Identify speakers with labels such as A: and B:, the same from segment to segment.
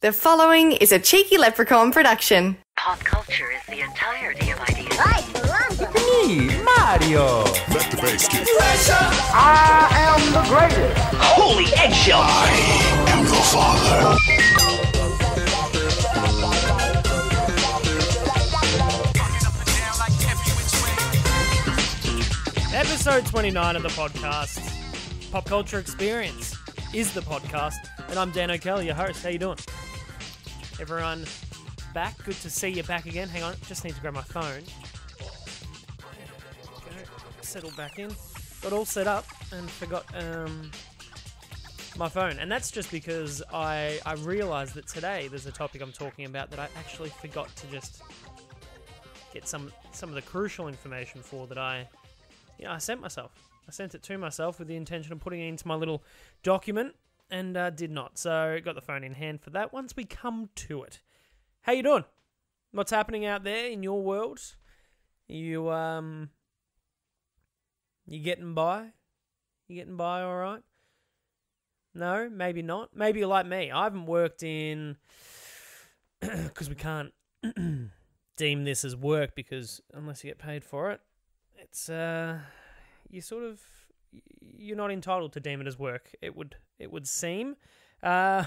A: The following is a Cheeky Leprechaun production.
B: Pop culture is the entirety of ideas.
C: Me, Mario.
D: Let the bass kick.
C: I am the greatest.
B: Holy eggshell!
D: I am your father.
E: Episode 29 of the podcast, Pop Culture Experience, is the podcast, and I'm Dan O'Kelly, your host. How you doing? Everyone back? Good to see you back again. Hang on, just need to grab my phone. Go, settle back in. Got all set up and forgot my phone. And that's just because I realised that today there's a topic I'm talking about that I actually forgot to just get some of the crucial information for that I sent myself. I sent it to myself with the intention of putting it into my little document and did not. So got the phone in hand for that once we come to it. How you doing? What's happening out there in your world? You getting by? You getting by all right? No, maybe not. Maybe you're like me. I haven't worked in because we can't deem this as work because unless you get paid for it, it's you're not entitled to deem it as work. It would seem. I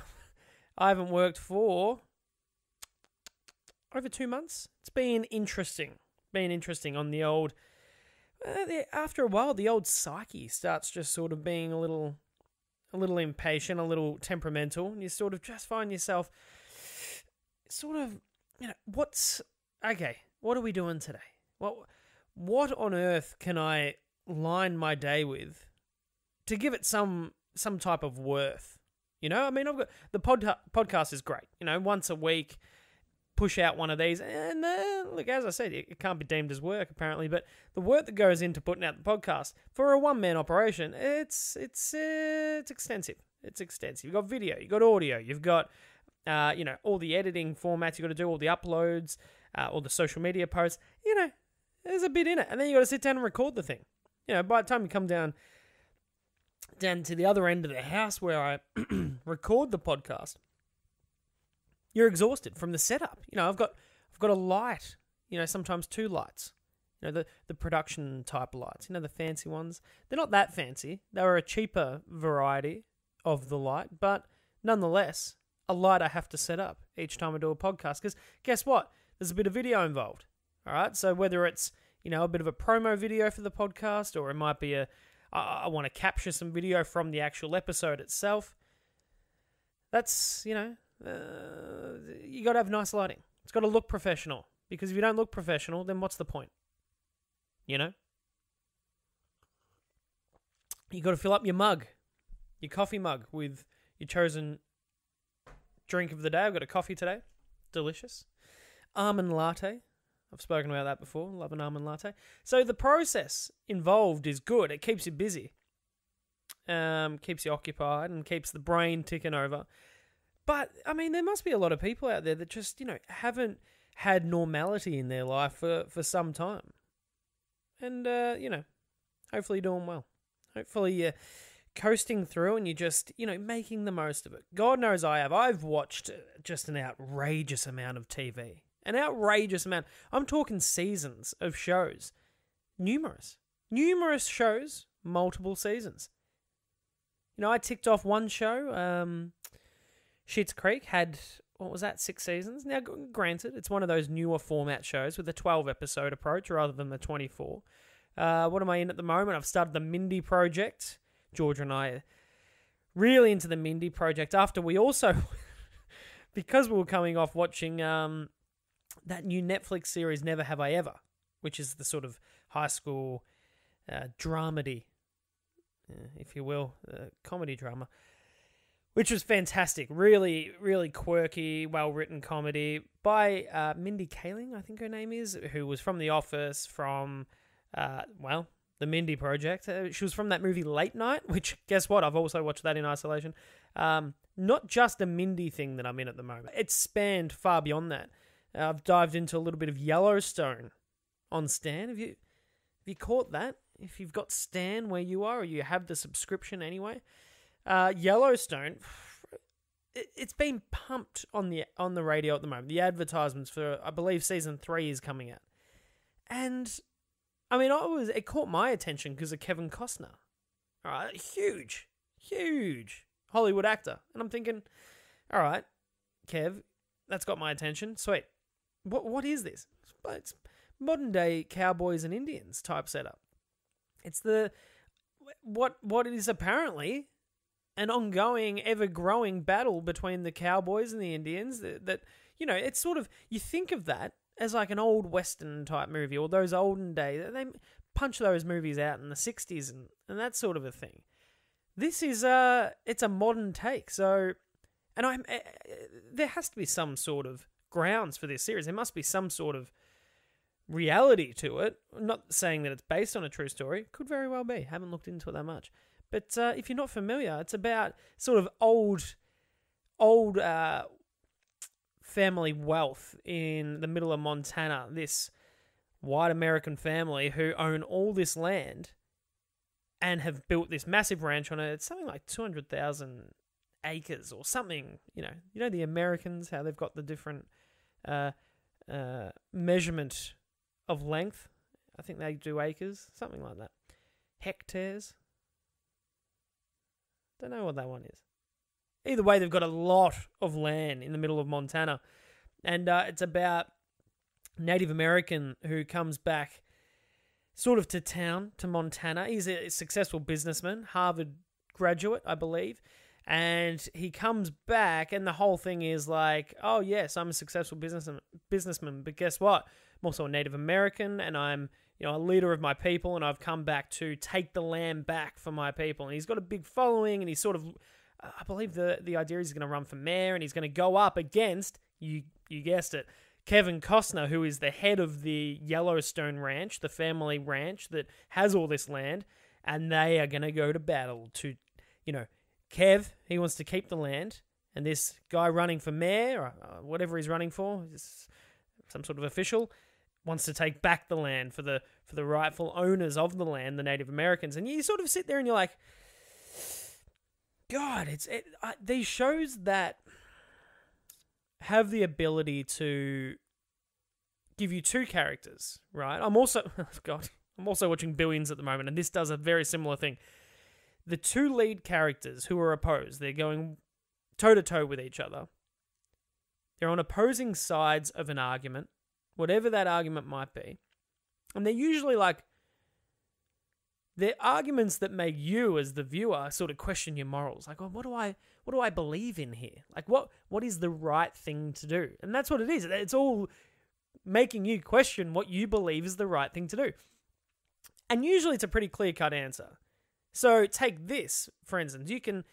E: haven't worked for over 2 months. It's been interesting. On the old. After a while, the old psyche starts just sort of being a little impatient, a little temperamental, and you sort of just find yourself what's okay? What are we doing today? What on earth can I line my day with to give it some type of worth? You know, I mean, I've got the podcast is great. You know, once a week, push out one of these, and look, as I said, it can't be deemed as work apparently. But the work that goes into putting out the podcast for a one-man operation, it's extensive. It's extensive. You've got video, you've got audio, you've got all the editing formats. You've got to do all the uploads, all the social media posts. You know, there's a bit in it, and then you got to sit down and record the thing. You know, by the time you come down to the other end of the house where I record the podcast, you're exhausted from the setup. You know, I've got a light. You know, sometimes two lights. You know, the production type lights. You know, the fancy ones. They're not that fancy. They were a cheaper variety of the light, but nonetheless, a light I have to set up each time I do a podcast. Because guess what? There's a bit of video involved. All right, so whether it's, you know, a bit of a promo video for the podcast, or it might be I want to capture some video from the actual episode itself. That's, you know, you got to have nice lighting. It's got to look professional, because if you don't look professional, then what's the point? You know? You got to fill up your coffee mug with your chosen drink of the day. I've got a coffee today. Delicious. Almond latte. I've spoken about that before. Love an almond latte. So the process involved is good. It keeps you busy. Keeps you occupied and keeps the brain ticking over. But, I mean, there must be a lot of people out there that just, you know, haven't had normality in their life for some time. And, hopefully you're doing well. Hopefully you're coasting through and you're just, you know, making the most of it. God knows I have. I've watched just an outrageous amount of TV. An outrageous amount. I'm talking seasons of shows. Numerous shows, multiple seasons. You know, I ticked off one show. Schitt's Creek had, 6 seasons? Now, granted, it's one of those newer format shows with a 12-episode approach rather than the 24. What am I in at the moment? I've started the Mindy Project. Georgia and I are really into the Mindy Project after we also, because we were coming off watching that new Netflix series, Never Have I Ever, which is the sort of high school dramedy, if you will, comedy drama, which was fantastic. Really, really quirky, well-written comedy by Mindy Kaling, I think her name is, who was from The Office, from, the Mindy Project. She was from that movie Late Night, which, guess what? I've also watched that in isolation. Not just a Mindy thing that I'm in at the moment. It's spanned far beyond that. I've dived into a little bit of Yellowstone on Stan. Have you caught that? If you've got Stan where you are, or you have the subscription anyway. Yellowstone, it's been pumped on the radio at the moment. The advertisements for, I believe, season 3 is coming out. And, I mean, it caught my attention because of Kevin Costner. All right, huge Hollywood actor. And I'm thinking, all right, Kev, that's got my attention. Sweet. What is this? It's modern day cowboys and Indians type setup. It's what it is apparently an ongoing, ever-growing battle between the cowboys and the Indians that it's sort of, you think of that as like an old Western type movie, or those olden days. They punch those movies out in the 60s and that sort of a thing. This is it's a modern take. So, and there has to be some sort of grounds for this series. There must be some sort of reality to it. I'm not saying that it's based on a true story. Could very well be. Haven't looked into it that much. But if you're not familiar, it's about sort of old family wealth in the middle of Montana. This white American family who own all this land and have built this massive ranch on it. It's something like 200,000 acres or something. You know the Americans, how they've got the different measurement of length. I think they do acres, something like that. Hectares. Don't know what that one is. Either way, they've got a lot of land in the middle of Montana. And it's about Native American who comes back sort of to town, to Montana. He's a successful businessman, Harvard graduate, I believe. And he comes back, and the whole thing is like, oh, yes, I'm a successful businessman, but guess what? I'm also a Native American, and I'm a leader of my people, and I've come back to take the land back for my people. And he's got a big following, and he's sort of, I believe the idea is he's going to run for mayor, and he's going to go up against, you guessed it, Kevin Costner, who is the head of the Yellowstone Ranch, the family ranch that has all this land, and they are going to go to battle to, Kev, he wants to keep the land, and this guy running for mayor, or whatever he's running for, some sort of official, wants to take back the land for the rightful owners of the land, the Native Americans. And you sort of sit there and you're like, God, these shows that have the ability to give you two characters, right? I'm also watching Billions at the moment, and this does a very similar thing. The two lead characters who are opposed, they're going toe-to-toe with each other. They're on opposing sides of an argument, whatever that argument might be. And they're usually they're arguments that make you, as the viewer, sort of question your morals. Like, well, what do I believe in here? Like, what is the right thing to do? And that's what it is. It's all making you question what you believe is the right thing to do. And usually it's a pretty clear-cut answer. So take this, for instance. You can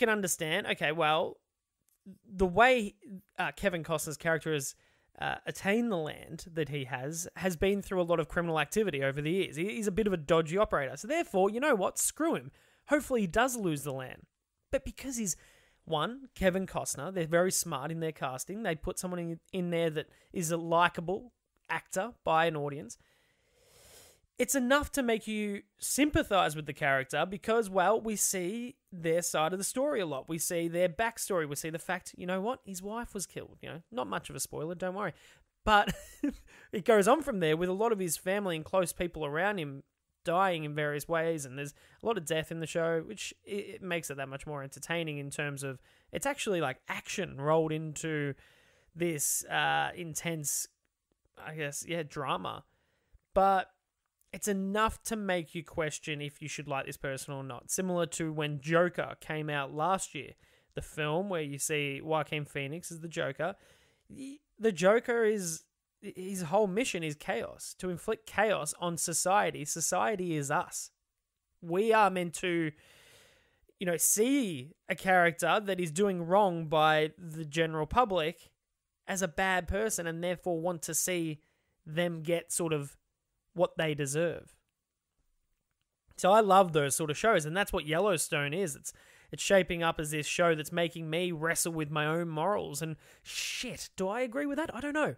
E: understand, okay, well, the way Kevin Costner's character has attained the land that he has been through a lot of criminal activity over the years. He's a bit of a dodgy operator. So therefore, you know what? Screw him. Hopefully he does lose the land. But because he's, one, Kevin Costner, they're very smart in their casting. They put someone in there that is a likable actor by an audience. It's enough to make you sympathize with the character because, well, we see their side of the story a lot. We see their backstory. We see the fact, you know what, his wife was killed. Not much of a spoiler, don't worry. But it goes on from there with a lot of his family and close people around him dying in various ways, and there's a lot of death in the show, which it makes it that much more entertaining in terms of it's actually like action rolled into this intense, I guess, drama. But it's enough to make you question if you should like this person or not. Similar to when Joker came out last year, the film where you see Joaquin Phoenix as the Joker. The Joker his whole mission is chaos, to inflict chaos on society. Society is us. We are meant to, see a character that is doing wrong by the general public as a bad person and therefore want to see them get sort of what they deserve. So I love those sort of shows, and that's what Yellowstone is. It's shaping up as this show that's making me wrestle with my own morals. And shit, do I agree with that? I don't know.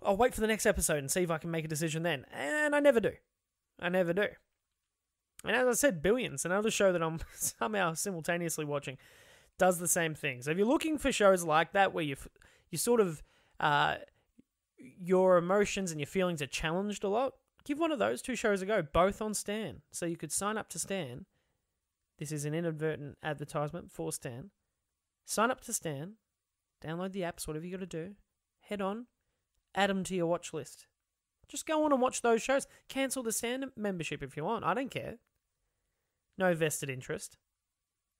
E: I'll wait for the next episode and see if I can make a decision then. And I never do. And as I said, Billions, another show that I'm somehow simultaneously watching. does the same thing. So if you're looking for shows like that where you sort of your emotions and your feelings are challenged a lot, give one of those two shows a go, both on Stan. So you could sign up to Stan. This is an inadvertent advertisement for Stan. Sign up to Stan, download the apps, whatever you got to do, head on, add them to your watch list. Just go on and watch those shows. Cancel the Stan membership if you want. I don't care. No vested interest.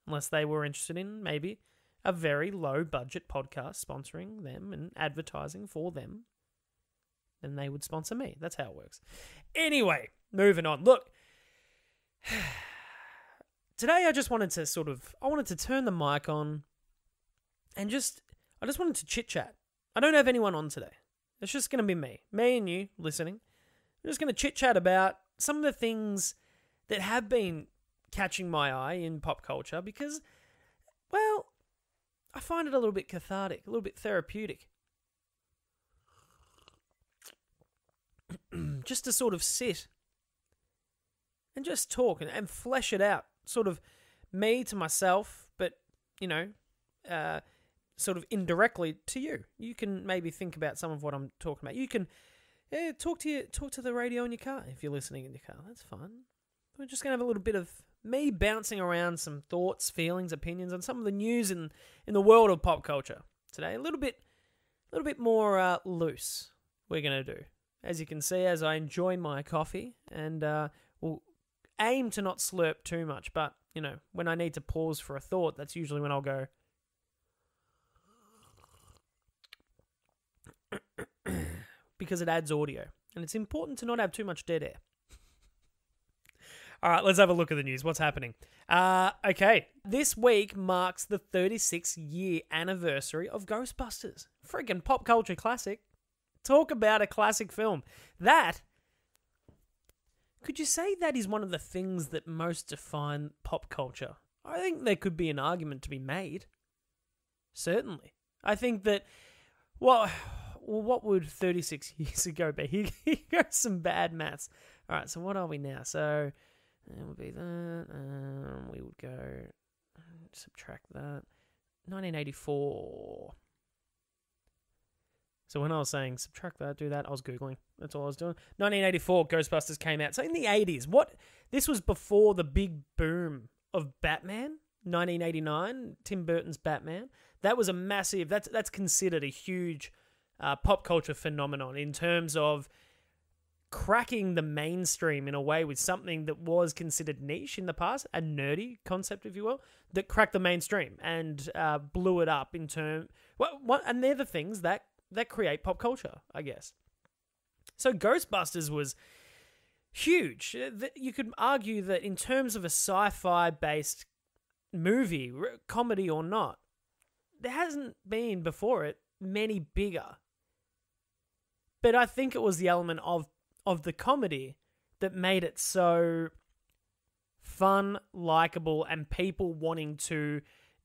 E: Unless they were interested in maybe a very low budget podcast sponsoring them and advertising for them, then they would sponsor me. That's how it works. Anyway, moving on. Look, today I just wanted to turn the mic on and I just wanted to chit chat. I don't have anyone on today. It's just going to be me and you listening. I'm just going to chit chat about some of the things that have been catching my eye in pop culture because, well, I find it a little bit cathartic, a little bit therapeutic. Just to sort of sit and just talk and flesh it out. Sort of me to myself, but, sort of indirectly to you. You can maybe think about some of what I'm talking about. You can talk to the radio in your car if you're listening in your car. That's fun. We're just going to have a little bit of me bouncing around some thoughts, feelings, opinions on some of the news in the world of pop culture today. A little bit more loose we're going to do. As you can see, as I enjoy my coffee and will aim to not slurp too much, but, when I need to pause for a thought, that's usually when I'll go... because it adds audio. And it's important to not have too much dead air. All right, let's have a look at the news. What's happening? Okay, this week marks the 36-year anniversary of Ghostbusters. Freaking pop culture classic. Talk about a classic film. Could you say that is one of the things that most define pop culture? I think there could be an argument to be made. Certainly. I think that, well, what would 36 years ago be? Here goes some bad maths. All right, so what are we now? So it would be that. We would go, subtract that. 1984. So when I was saying subtract that, do that, I was Googling. That's all I was doing. 1984, Ghostbusters came out. So in the 80s, this was before the big boom of Batman, 1989, Tim Burton's Batman. That was a massive, that's considered a huge pop culture phenomenon in terms of cracking the mainstream in a way with something that was considered niche in the past, a nerdy concept, if you will, that cracked the mainstream and blew it up in terms... and they're the things that create pop culture, I guess. So Ghostbusters was huge. You could argue that in terms of a sci-fi based movie, comedy or not, there hasn't been before it many bigger. But I think it was the element of the comedy that made it so fun, likable, and people wanting to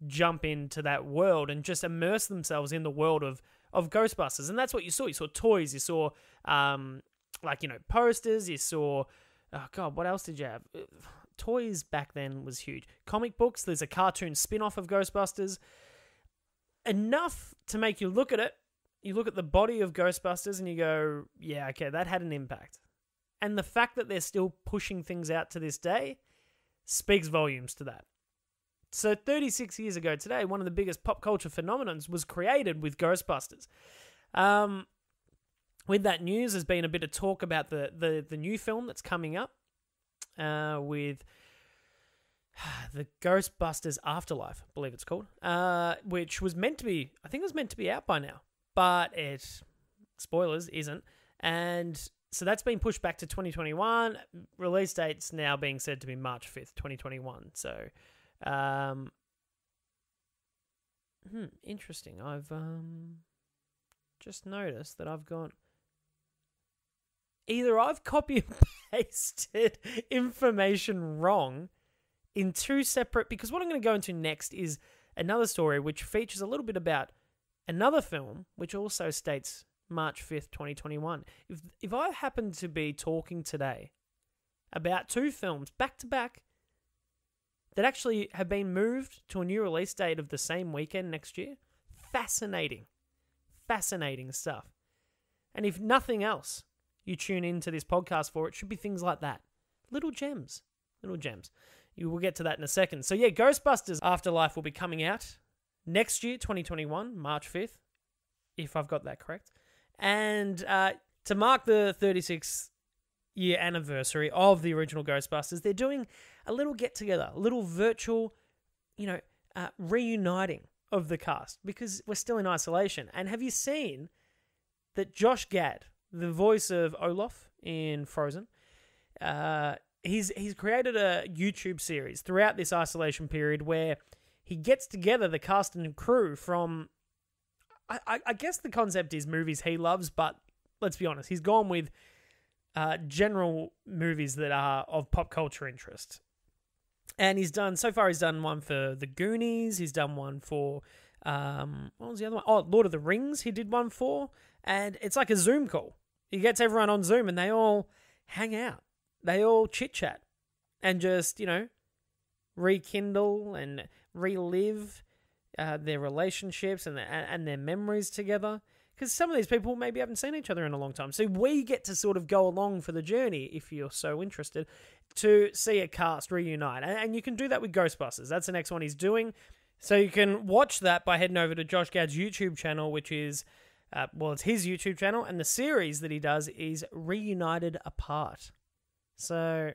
E: jump into that world and just immerse themselves in the world of Ghostbusters. And that's what you saw. You saw toys, you saw posters, you saw, oh God, what else did you have? Toys back then was huge. Comic books, there's a cartoon spin-off of Ghostbusters. Enough to make you look at it. You look at the body of Ghostbusters and you go, yeah, okay, that had an impact. And the fact that they're still pushing things out to this day speaks volumes to that. So 36 years ago today, one of the biggest pop culture phenomenons was created with Ghostbusters. With that news, there's been a bit of talk about the new film that's coming up with the Ghostbusters Afterlife, I believe it's called, which was meant to be, I think it was meant to be out by now, but it, spoilers, isn't. And so that's been pushed back to 2021. Release date's now being said to be March 5th, 2021. So... interesting. I've just noticed that I've copy and pasted information wrong in two separate, because what I'm going to go into next is another story which features a little bit about another film which also states March 5th, 2021. If I happen to be talking today about two films back to back that actually have been moved to a new release date of the same weekend next year. Fascinating. Fascinating stuff. And if nothing else you tune into this podcast for, it should be things like that. Little gems. Little gems. You will get to that in a second. So yeah, Ghostbusters Afterlife will be coming out next year, 2021, March 5th, if I've got that correct. And to mark the 36th year anniversary of the original Ghostbusters, they're doing a little get-together, a little virtual, reuniting of the cast, because we're still in isolation. And have you seen that Josh Gad, the voice of Olaf in Frozen, he's created a YouTube series throughout this isolation period where he gets together the cast and crew from, I guess the concept is movies he loves, but let's be honest, he's gone with general movies that are of pop culture interest. And so far he's done one for The Goonies, he's done one for, what was the other one? Oh, Lord of the Rings he did one for, and it's like a Zoom call. He gets everyone on Zoom and they all hang out. They all chit-chat and just, rekindle and relive their relationships and their memories together. Because some of these people maybe haven't seen each other in a long time. So we get to sort of go along for the journey, if you're so interested, to see a cast reunite. And you can do that with Ghostbusters. That's the next one he's doing. So you can watch that by heading over to Josh Gad's YouTube channel, which is, it's his YouTube channel. And the series that he does is Reunited Apart. So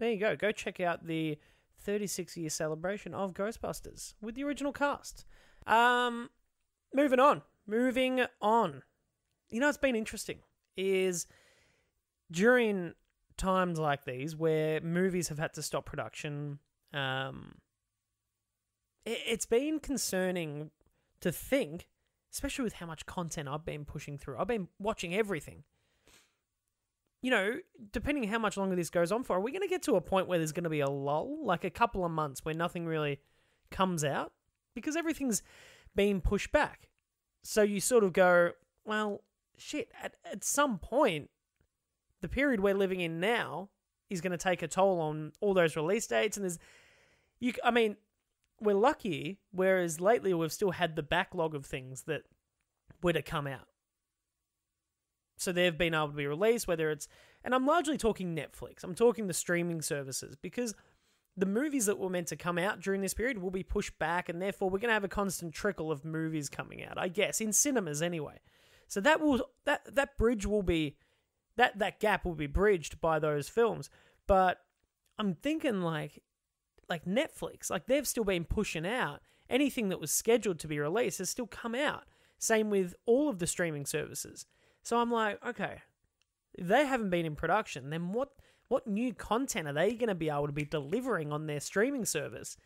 E: there you go. Go check out the 36-year celebration of Ghostbusters with the original cast. Moving on. It's been interesting is during times like these where movies have had to stop production, it's been concerning to think, especially with how much content I've been pushing through. I've been watching everything. Depending on how much longer this goes on for, are we going to get to a point where there's going to be a lull, like a couple of months where nothing really comes out? Because everything's been pushed back. So you sort of go, well, shit, at some point, the period we're living in now is going to take a toll on all those release dates. And we're lucky, whereas lately we've still had the backlog of things that were to come out. So they've been able to be released, and I'm largely talking Netflix. I'm talking the streaming services, because the movies that were meant to come out during this period will be pushed back, and therefore we're going to have a constant trickle of movies coming out, I guess, in cinemas anyway. So that bridge will be, that gap will be bridged by those films. But I'm thinking like Netflix, like they've still been pushing out anything that was scheduled to be released has still come out. Same with all of the streaming services. So I'm like, okay, if they haven't been in production, then what new content are they going to be able to be delivering on their streaming service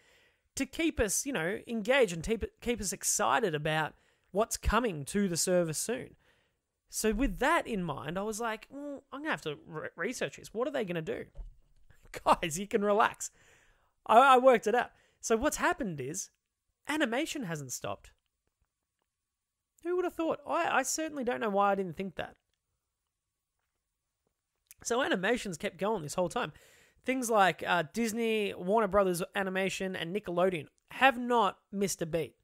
E: to keep us, engaged and keep us excited about what's coming to the service soon? So with that in mind, I was like, well, I'm going to have to research this. What are they going to do? Guys, you can relax. I worked it out. So what's happened is animation hasn't stopped. Who would have thought? I certainly don't know why I didn't think that. So animation's kept going this whole time. Things like Disney, Warner Brothers Animation, and Nickelodeon have not missed a beat.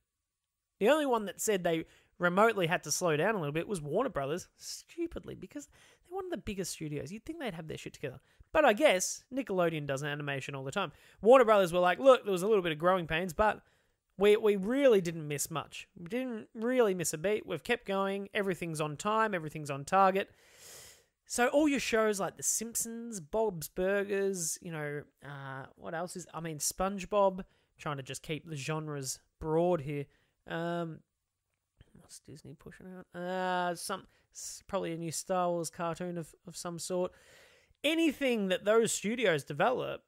E: The only one that said they remotely had to slow down a little bit was Warner Brothers, stupidly, because they're one of the biggest studios. You'd think they'd have their shit together. But I guess Nickelodeon does animation all the time. Warner Brothers were like, look, there was a little bit of growing pains, but we really didn't miss much. We didn't really miss a beat. We've kept going. Everything's on time. Everything's on target. So all your shows like The Simpsons, Bob's Burgers, what else is... SpongeBob, trying to just keep the genres broad here. What's Disney pushing out? Probably a new Star Wars cartoon of some sort. Anything that those studios develop,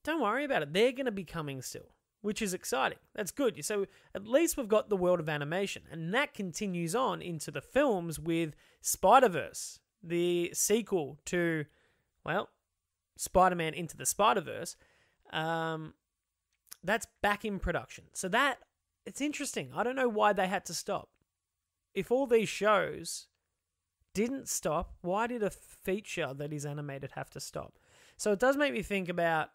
E: don't worry about it. They're going to be coming still, which is exciting. That's good. So at least we've got the world of animation, and that continues on into the films with Spider-Verse, the sequel to, Spider-Man Into the Spider-Verse. That's back in production. So it's interesting. I don't know why they had to stop. If all these shows didn't stop, why did a feature that is animated have to stop? So it does make me think about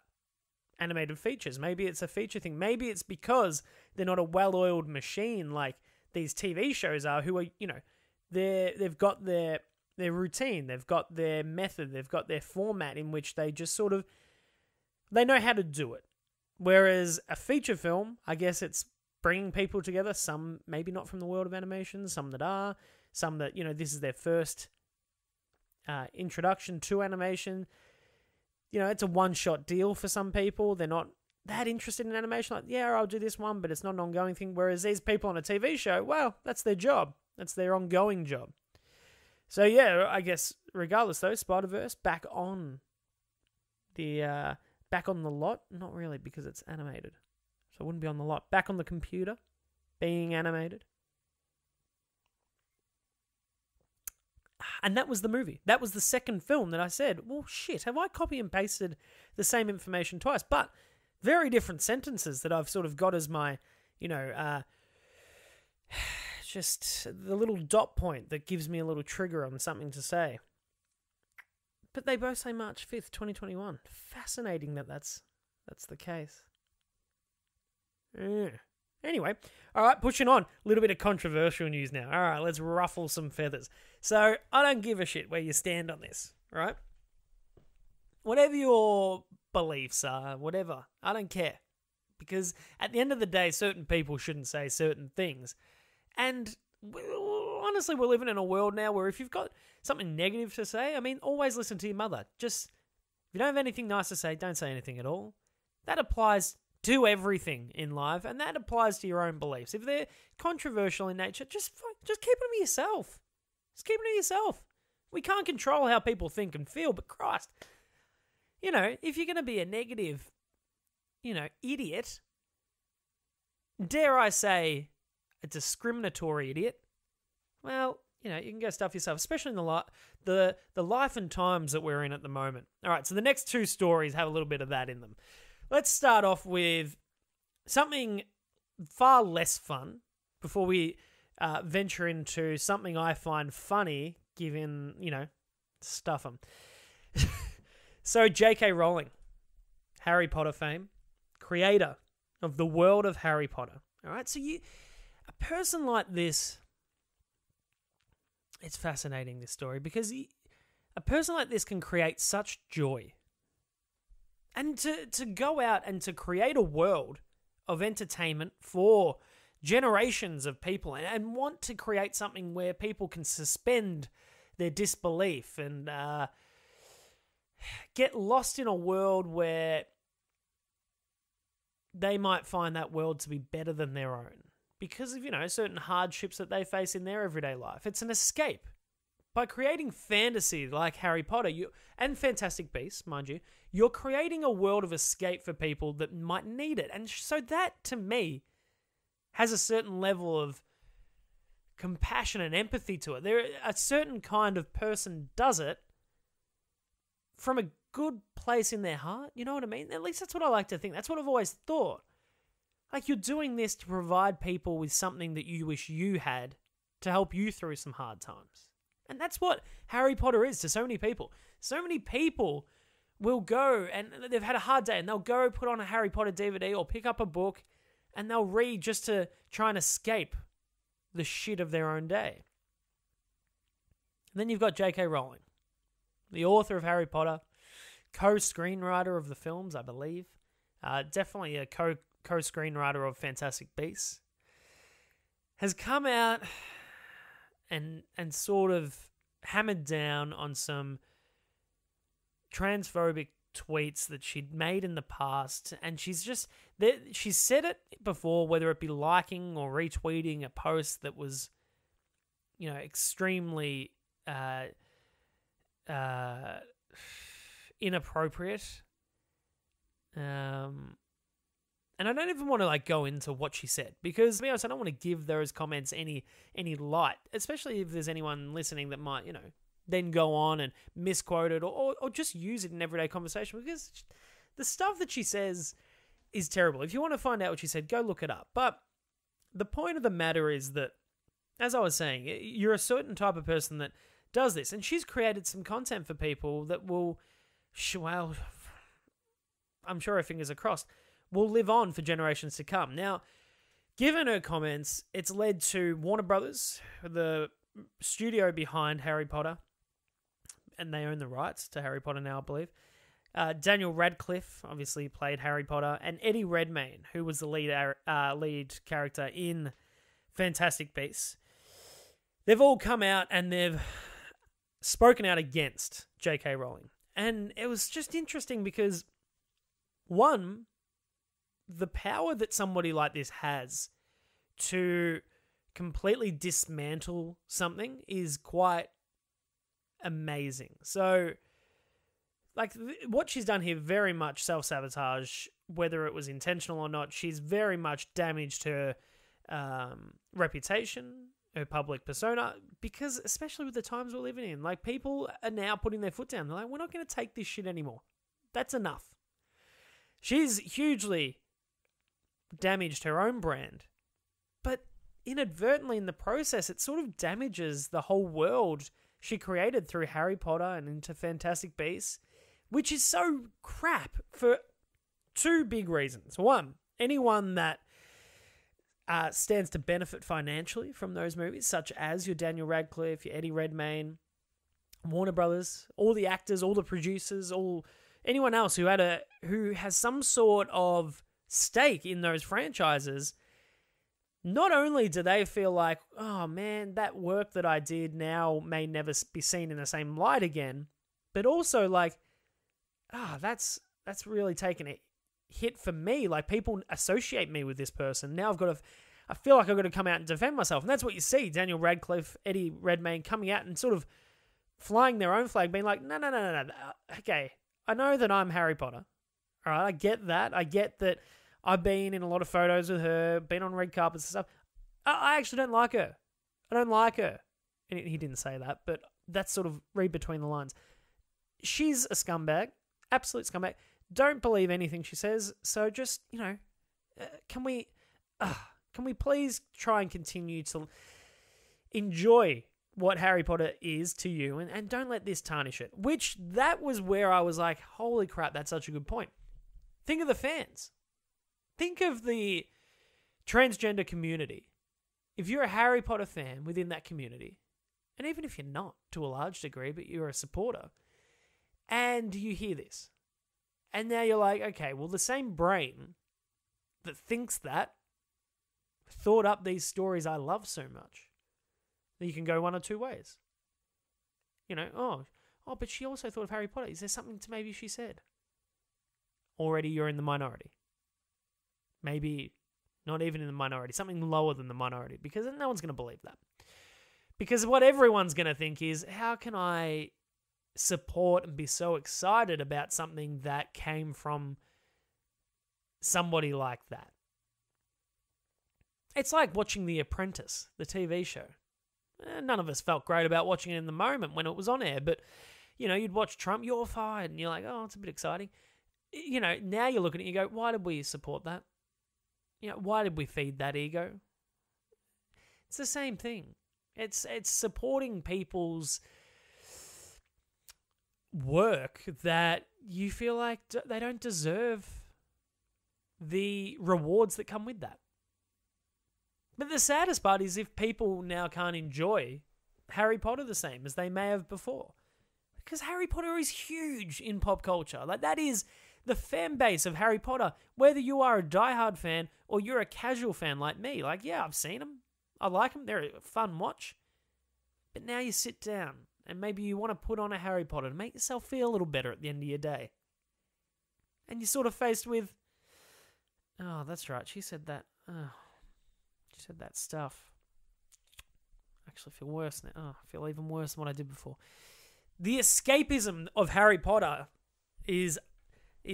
E: animated features. Maybe it's a feature thing. Maybe it's because they're not a well-oiled machine like these TV shows are, who are, they've got their routine, they've got their method, they've got their format in which they just sort of, they know how to do it. Whereas a feature film, I guess it's bringing people together, some maybe not from the world of animation, some that are, some that, this is their first introduction to animation. It's a one-shot deal for some people. They're not that interested in animation. Like, yeah, I'll do this one, but it's not an ongoing thing. Whereas these people on a TV show, well, that's their job. That's their ongoing job. So yeah, I guess regardless though, Spider-Verse back on the lot. Not really, because it's animated, so it wouldn't be on the lot. Back on the computer, being animated. And that was the movie. That was the second film that I said, well, shit, have I copy and pasted the same information twice? But very different sentences that I've sort of got as my, just the little dot point that gives me a little trigger on something to say. But they both say March 5th, 2021. Fascinating that that's the case. Yeah. Anyway, all right, pushing on. A little bit of controversial news now. All right, let's ruffle some feathers. So, I don't give a shit where you stand on this, right? Whatever your beliefs are, whatever, I don't care. Because at the end of the day, certain people shouldn't say certain things. And honestly, we're living in a world now where if you've got something negative to say, always listen to your mother. Just, if you don't have anything nice to say, don't say anything at all. That applies to everything in life, and that applies to your own beliefs. If they're controversial in nature, just keep it to yourself. Just keep it to yourself. We can't control how people think and feel, but Christ, if you're going to be a negative, idiot, dare I say, a discriminatory idiot, well, you can go stuff yourself, especially in the life and times that we're in at the moment. All right, so the next two stories have a little bit of that in them. Let's start off with something far less fun before we venture into something I find funny, given, stuff 'em. So, J.K. Rowling, Harry Potter fame, creator of the world of Harry Potter. All right, so a person like this, it's fascinating, this story, because a person like this can create such joy. And to go out and to create a world of entertainment for generations of people and want to create something where people can suspend their disbelief and get lost in a world where they might find that world to be better than their own because of, certain hardships that they face in their everyday life. It's an escape. By creating fantasy like Harry Potter and Fantastic Beasts, mind you, you're creating a world of escape for people that might need it. And so that, to me, has a certain level of compassion and empathy to it. A certain kind of person does it from a good place in their heart. You know what I mean? At least that's what I like to think. That's what I've always thought. Like, you're doing this to provide people with something that you wish you had to help you through some hard times. And that's what Harry Potter is to so many people. So many people will go and they've had a hard day and they'll go put on a Harry Potter DVD or pick up a book and they'll read just to try and escape the shit of their own day. And then you've got J.K. Rowling, the author of Harry Potter, co-screenwriter of the films, I believe. Definitely a co-screenwriter of Fantastic Beasts. Has come out and sort of hammered down on some transphobic tweets that she'd made in the past, and she's said it before, whether it be liking or retweeting a post that was, extremely inappropriate. And I don't even want to go into what she said because, to be honest, I don't want to give those comments any light, especially if there's anyone listening that might, then go on and misquote it or just use it in everyday conversation because the stuff that she says is terrible. If you want to find out what she said, go look it up. But the point of the matter is that, as I was saying, you're a certain type of person that does this, and she's created some content for people that will, well, I'm sure her fingers are crossed, will live on for generations to come. Now, given her comments, it's led to Warner Brothers, the studio behind Harry Potter, and they own the rights to Harry Potter now, I believe. Daniel Radcliffe obviously played Harry Potter, and Eddie Redmayne, who was the lead character in Fantastic Beasts. They've all come out and they've spoken out against J.K. Rowling. And it was just interesting because, one, the power that somebody like this has to completely dismantle something is quite amazing. So, like, what she's done here, very much self-sabotage, whether it was intentional or not. She's very much damaged her reputation, her public persona, because especially with the times we're living in, like, people are now putting their foot down. They're like, we're not going to take this shit anymore. That's enough. She's hugely damaged her own brand, but inadvertently in the process, it sort of damages the whole world she created through Harry Potter and into Fantastic Beasts, which is so crap for two big reasons. One, anyone that stands to benefit financially from those movies, such as your Daniel Radcliffe, your Eddie Redmayne, Warner Brothers, all the actors, all the producers, anyone else who has some sort of stake in those franchises. Not only do they feel like, oh man, that work that I did now may never be seen in the same light again, but also like, that's really taken a hit for me. Like, people associate me with this person. Now I feel like I've got to come out and defend myself. And that's what you see, Daniel Radcliffe, Eddie Redmayne coming out and sort of flying their own flag, being like, no. Okay, I know that I'm Harry Potter. All right, I get that. I get that I've been in a lot of photos with her, been on red carpets and stuff. I actually don't like her. I don't like her. And he didn't say that, but that's sort of read between the lines. She's a scumbag. Absolute scumbag. Don't believe anything she says. So just, can we please try and continue to enjoy what Harry Potter is to you and don't let this tarnish it? Which, that was where I was like, holy crap, that's such a good point. Think of the fans. Think of the transgender community. If you're a Harry Potter fan within that community, and even if you're not to a large degree, but you're a supporter, and you hear this, and now you're like, okay, well, the same brain that thinks that thought up these stories I love so much, that you can go one or two ways. But she also thought of Harry Potter. Is there something to maybe she said? Already you're in the minority. Maybe not even in the minority, something lower than the minority, because no one's going to believe that. Because what everyone's going to think is, how can I support and be so excited about something that came from somebody like that? It's like watching The Apprentice, the TV show. None of us felt great about watching it in the moment when it was on air, but, you'd watch Trump, you're fired, and you're like, oh, it's a bit exciting. Now you look at it and you go, why did we support that? Why did we feed that ego? It's the same thing. It's supporting people's work that you feel like they don't deserve the rewards that come with that. But the saddest part is if people now can't enjoy Harry Potter the same as they may have before. Because Harry Potter is huge in pop culture. Like, that is the fan base of Harry Potter. Whether you are a diehard fan or you're a casual fan like me. Like, yeah, I've seen them. I like them. They're a fun watch. But now you sit down and maybe you want to put on a Harry Potter to make yourself feel a little better at the end of your day. And you're sort of faced with, oh, that's right, she said that. Oh, she said that stuff. I actually feel worse now. Oh, I feel even worse than what I did before. The escapism of Harry Potter is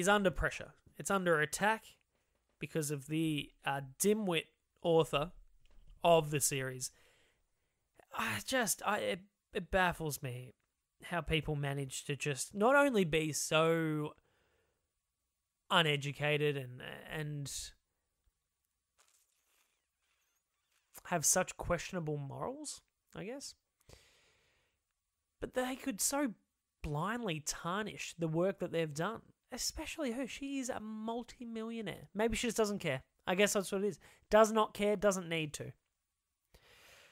E: under pressure. It's under attack because of the dimwit author of the series. It baffles me how people manage to just not only be so uneducated and have such questionable morals, I guess, but they could so blindly tarnish the work that they've done especially her. She is a multi-millionaire. Maybe she just doesn't care. I guess that's what it is. Does not care, doesn't need to.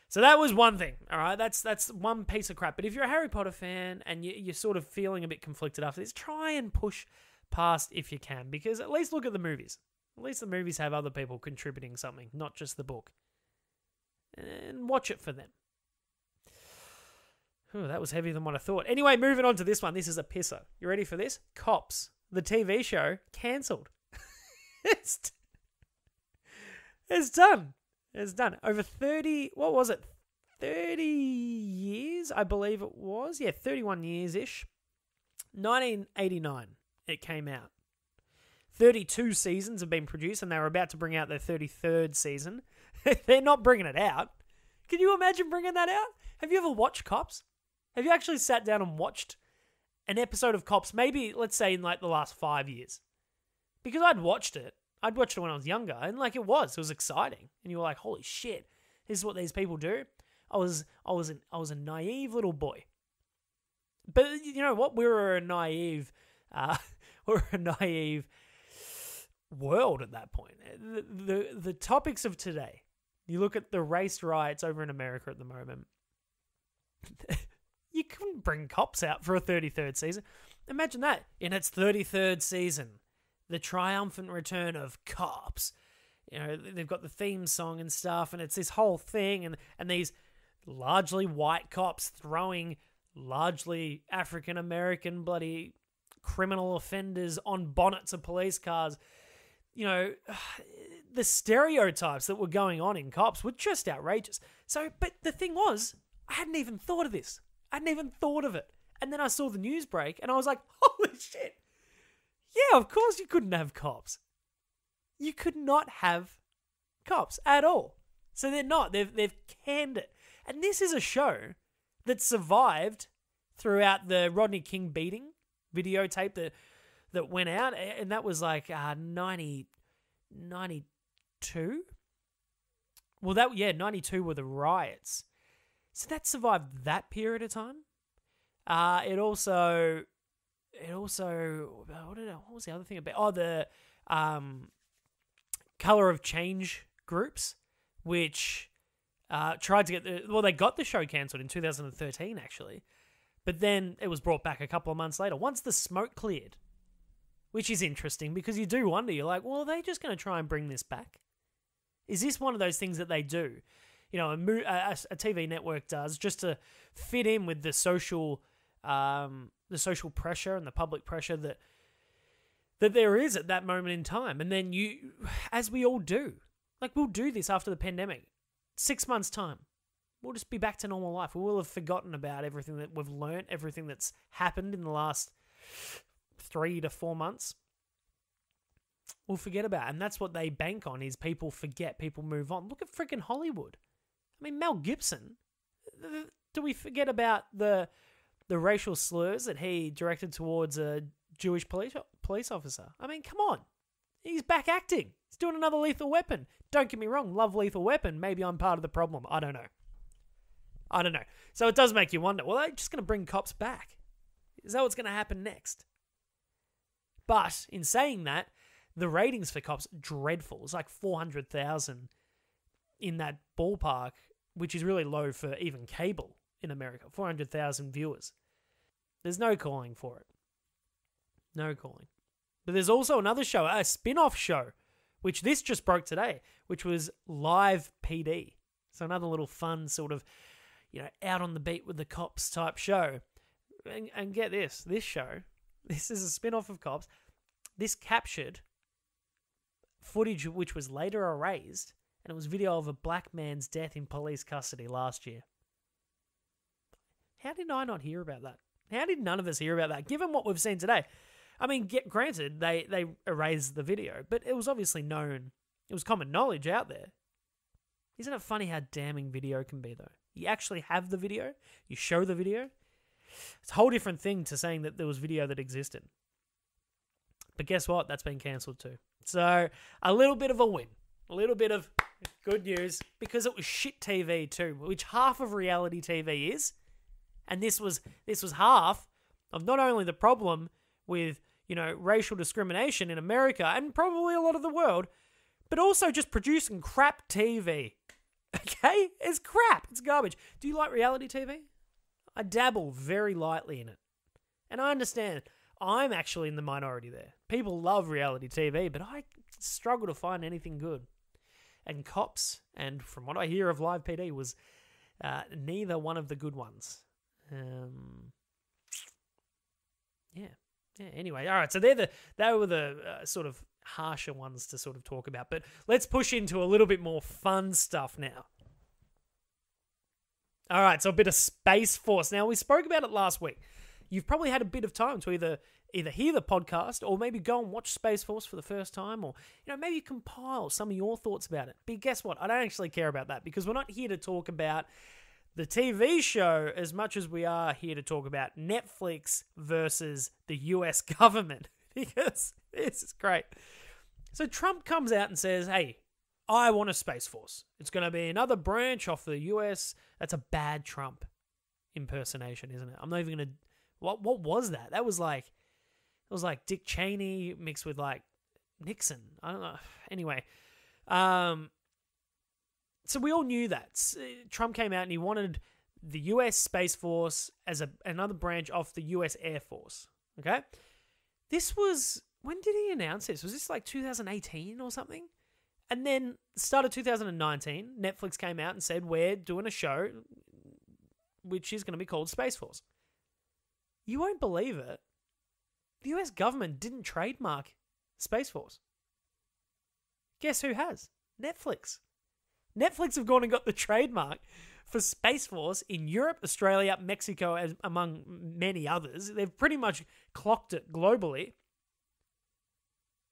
E: So that was one thing, all right? That's one piece of crap. But if you're a Harry Potter fan and you're sort of feeling a bit conflicted after this, try and push past if you can, because at least look at the movies. At least the movies have other people contributing something, not just the book. And watch it for them. Ooh, that was heavier than what I thought. Anyway, moving on to this one. This is a pisser. You ready for this? Cops, the TV show, cancelled. It's done. It's done. Over 30, what was it? 30 years, I believe it was. Yeah, 31 years-ish. 1989, it came out. 32 seasons have been produced, and they were about to bring out their 33rd season. They're not bringing it out. Can you imagine bringing that out? Have you ever watched Cops? Have you actually sat down and watched an episode of Cops, maybe, let's say, in like the last 5 years? Because I'd watched it. I'd watched it when I was younger, and like it was exciting. And you were like, holy shit, this is what these people do? I was a naive little boy. But you know what? We were a naive world at that point. The topics of today, you look at the race riots over in America at the moment. You couldn't bring Cops out for a 33rd season. Imagine that. In its 33rd season, the triumphant return of Cops. You know, they've got the theme song and stuff, and it's this whole thing, and these largely white cops throwing largely African-American bloody criminal offenders on bonnets of police cars. You know, the stereotypes that were going on in Cops were just outrageous. So, but the thing was, I hadn't even thought of this. I hadn't even thought of it. And then I saw the news break, and I was like, holy shit. Yeah, of course you couldn't have Cops. You could not have Cops at all. So they're not. They've canned it. And this is a show that survived throughout the Rodney King beating videotape that went out, and that was like 92? Well, 92 were the riots. So that survived that period of time. It also what was the other thing about? Oh, the Color of Change groups, which tried to get they got the show cancelled in 2013 actually, but then it was brought back a couple of months later once the smoke cleared, which is interesting because you do wonder. You're like, well, are they just going to try and bring this back? Is this one of those things that they do? You know, a TV network does just to fit in with the social pressure and the public pressure that there is at that moment in time. And then you, as we all do, like we'll do this after the pandemic, 6 months' time, we'll just be back to normal life. We will have forgotten about everything that we've learned, everything that's happened in the last 3 to 4 months. We'll forget about it. And that's what they bank on, is people forget, people move on. Look at freaking Hollywood. I mean, Mel Gibson, do we forget about the racial slurs that he directed towards a Jewish police officer? I mean, come on. He's back acting. He's doing another Lethal Weapon. Don't get me wrong, love Lethal Weapon. Maybe I'm part of the problem. I don't know. So it does make you wonder, well, they're just going to bring Cops back. Is that what's going to happen next? But in saying that, the ratings for Cops, dreadful. It's like 400,000 in that ballpark, which is really low for even cable in America. 400,000 viewers. There's no calling for it. No calling. But there's also another show, a spin-off show, which this just broke today, which was Live PD. So another little fun sort of, you know, out on the beat with the Cops type show. And get this show, this is a spin-off of Cops. This captured footage which was later erased, and it was video of a black man's death in police custody last year. How did I not hear about that? How did none of us hear about that, given what we've seen today? I mean, granted, they erased the video, but it was obviously known. It was common knowledge out there. Isn't it funny how damning video can be, though? You actually have the video, you show the video. It's a whole different thing to saying that there was video that existed. But guess what? That's been cancelled too. So, a little bit of a win. A little bit of good news, because it was shit TV too, which half of reality TV is. And this was half of not only the problem with, racial discrimination in America and probably a lot of the world, but also just producing crap TV. Okay? It's crap. It's garbage. Do you like reality TV? I dabble very lightly in it. And I understand I'm actually in the minority there. People love reality TV, but I struggle to find anything good. And Cops, and from what I hear of Live PD, was neither one of the good ones. Yeah, anyway. All right, so they were the sort of harsher ones to sort of talk about. But let's push into a little bit more fun stuff now. All right, so a bit of Space Force. Now, we spoke about it last week. You've probably had a bit of time to either hear the podcast or maybe go and watch Space Force for the first time, or maybe compile some of your thoughts about it. But guess what? I don't actually care about that, because we're not here to talk about the TV show as much as we are here to talk about Netflix versus the US government, because this is great. So Trump comes out and says, hey, I want a Space Force. It's going to be another branch off the US. That's a bad Trump impersonation, isn't it? I'm not even going to... What was that? That was like... It was like Dick Cheney mixed with like Nixon. I don't know. Anyway. So we all knew that. Trump came out and he wanted the US Space Force as another branch off the US Air Force. Okay? This was... When did he announce this? Was this like 2018 or something? And then, start of 2019, Netflix came out and said, we're doing a show which is going to be called Space Force. You won't believe it. The US government didn't trademark Space Force. Guess who has? Netflix. Netflix have gone and got the trademark for Space Force in Europe, Australia, Mexico, among many others. They've pretty much clocked it globally.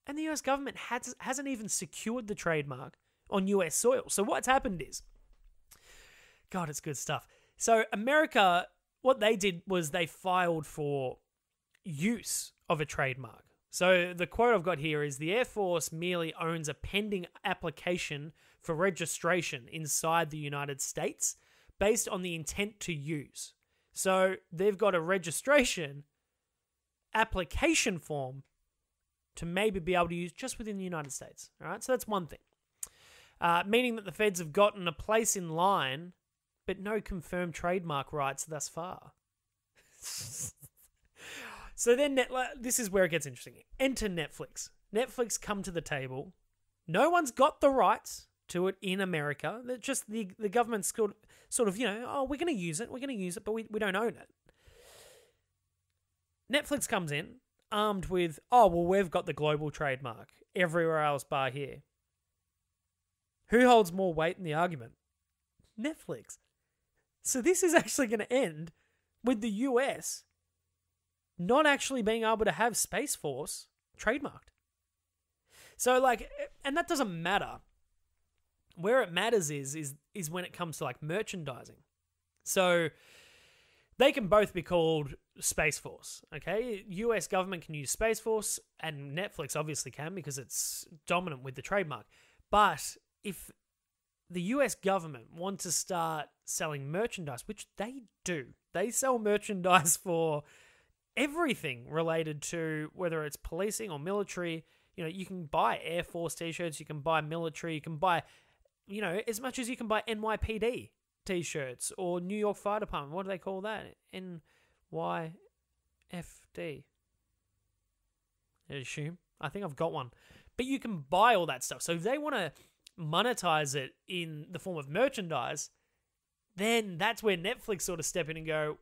E: And the US government hasn't even secured the trademark on US soil. So what's happened is... God, it's good stuff. So America, what they did was they filed for use of a trademark. So the quote I've got here is, the Air Force merely owns a pending application for registration inside the United States based on the intent to use. So they've got a registration application form to maybe be able to use just within the United States. All right, so that's one thing. Meaning that the feds have gotten a place in line, but no confirmed trademark rights thus far. So then, this is where it gets interesting. Enter Netflix. Netflix come to the table. No one's got the rights to it in America. They're just the government's sort of, we're going to use it, but we don't own it. Netflix comes in, armed with, we've got the global trademark everywhere else bar here. Who holds more weight in the argument? Netflix. So this is actually going to end with the US not actually being able to have Space Force trademarked. So and that doesn't matter. Where it matters is when it comes to like merchandising. So they can both be called Space Force, okay? US government can use Space Force, and Netflix obviously can because it's dominant with the trademark. But if the US government want to start selling merchandise, which they do, they sell merchandise for everything related to whether it's policing or military. You can buy Air Force t-shirts, you can buy military, you can buy, as much as you can buy NYPD t-shirts or New York Fire Department. What do they call that? NYFD. I assume. I think I've got one. But you can buy all that stuff. So if they want to monetize it in the form of merchandise, then that's where Netflix sort of step in and go,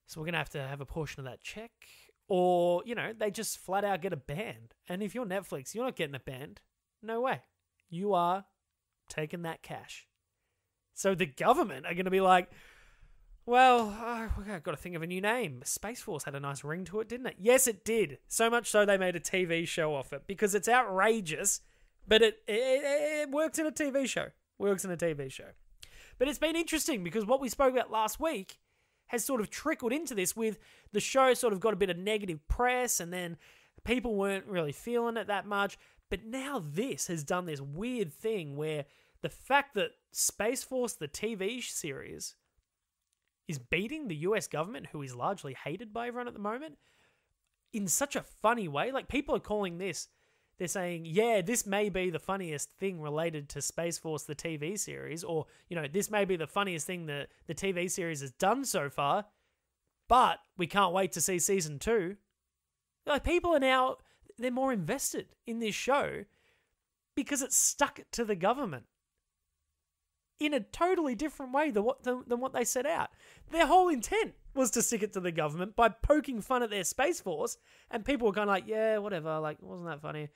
E: so we're going to have a portion of that check. Or, they just flat out get a band. And if you're Netflix, you're not getting a band. No way. You are taking that cash. So the government are going to be like, well, I've got to think of a new name. Space Force had a nice ring to it, didn't it? Yes, it did. So much so they made a TV show off it because it's outrageous, but it works in a TV show. But it's been interesting because what we spoke about last week has sort of trickled into this, with the show sort of got a bit of negative press and then people weren't really feeling it that much. But now this has done this weird thing where the fact that Space Force, the TV series, is beating the US government, who is largely hated by everyone at the moment, in such a funny way. Like, people are calling this, they're saying, yeah, this may be the funniest thing related to Space Force, the TV series, or, this may be the funniest thing that the TV series has done so far, but we can't wait to see season 2. Like, people are now, they're more invested in this show because it's stuck to the government in a totally different way than what they set out. Their whole intent was to stick it to the government by poking fun at their Space Force, and people were kind of like, yeah, whatever, like, wasn't that funny?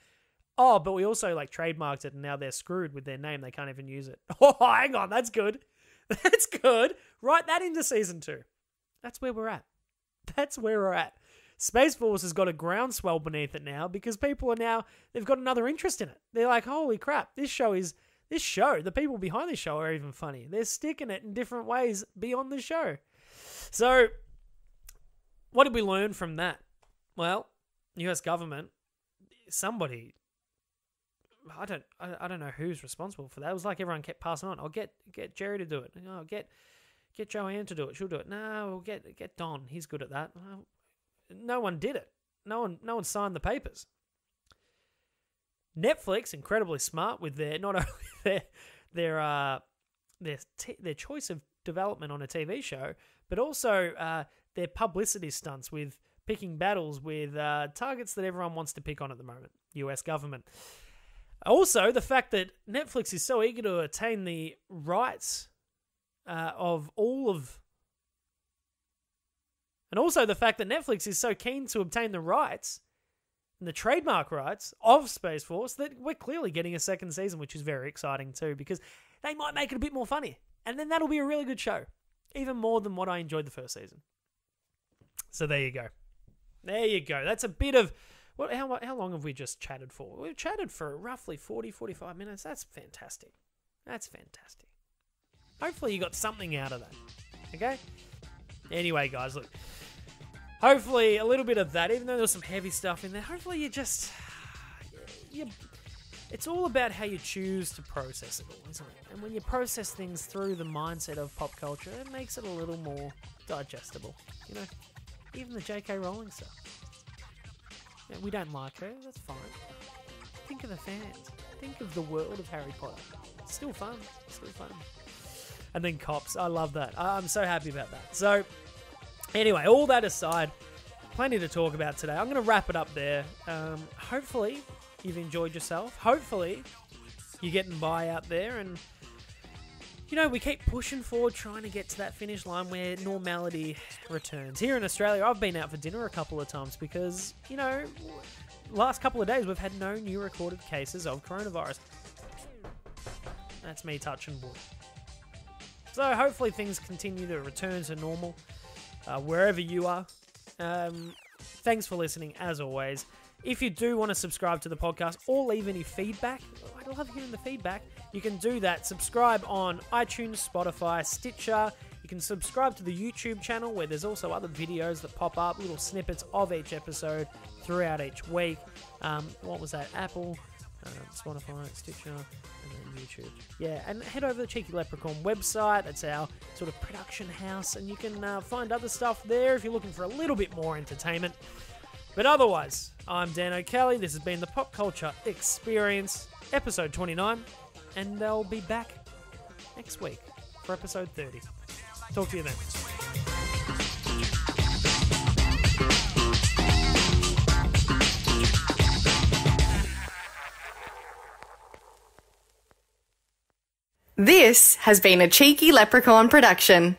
E: Oh, but we also, like, trademarked it, and now they're screwed with their name. They can't even use it. Oh, hang on, that's good. That's good. Write that into season 2. That's where we're at. That's where we're at. Space Force has got a groundswell beneath it now because people are now, they've got another interest in it. They're like, holy crap, the people behind this show are even funny. They're sticking it in different ways beyond the show. So, what did we learn from that? Well, US government, somebody, I don't know who's responsible for that. It was like everyone kept passing on. I'll get Jerry to do it. Oh, get Joanne to do it. She'll do it. No, we'll get Don. He's good at that. Well, no one did it. No one signed the papers. Netflix, incredibly smart with their not only their choice of development on a TV show, but also their publicity stunts with picking battles with targets that everyone wants to pick on at the moment, US government. Also, the fact that Netflix is so eager to attain the rights of all of... And also the fact that Netflix is so keen to obtain the rights and the trademark rights of Space Force that we're clearly getting a second season, which is very exciting too, because they might make it a bit more funny. And then that'll be a really good show. Even more than what I enjoyed the first season. So there you go. There you go. That's a bit of... How long have we just chatted for? We've chatted for roughly 40, 45 minutes. That's fantastic. That's fantastic. Hopefully you got something out of that. Okay? Anyway, guys, look. Hopefully a little bit of that, even though there's some heavy stuff in there, hopefully you just... It's all about how you choose to process it all, isn't it? And when you process things through the mindset of pop culture, it makes it a little more digestible. Even the J.K. Rowling stuff. Yeah, we don't like her, that's fine. Think of the fans. Think of the world of Harry Potter. It's still fun. And then cops. I love that. I'm so happy about that. So, anyway, all that aside, plenty to talk about today. I'm going to wrap it up there. Hopefully, you've enjoyed yourself. Hopefully, you're getting by out there. And, we keep pushing forward, trying to get to that finish line where normality returns. Here in Australia, I've been out for dinner a couple of times because, last couple of days, we've had no new recorded cases of coronavirus. That's me touching wood. So hopefully things continue to return to normal wherever you are. Thanks for listening, as always. If you do want to subscribe to the podcast or leave any feedback, I love hearing the feedback. You can do that. Subscribe on iTunes, Spotify, Stitcher. You can subscribe to the YouTube channel where there's also other videos that pop up, little snippets of each episode throughout each week. What was that? Apple, Spotify, Stitcher, and then YouTube. Yeah, and head over to the Cheeky Leprechaun website. That's our sort of production house, and you can find other stuff there if you're looking for a little bit more entertainment. But otherwise, I'm Dan O'Kelly. This has been the Pop Culture Experience, episode 29, and they'll be back next week for episode 30. Talk to you then.
A: This has been a Cheeky Leprechaun production.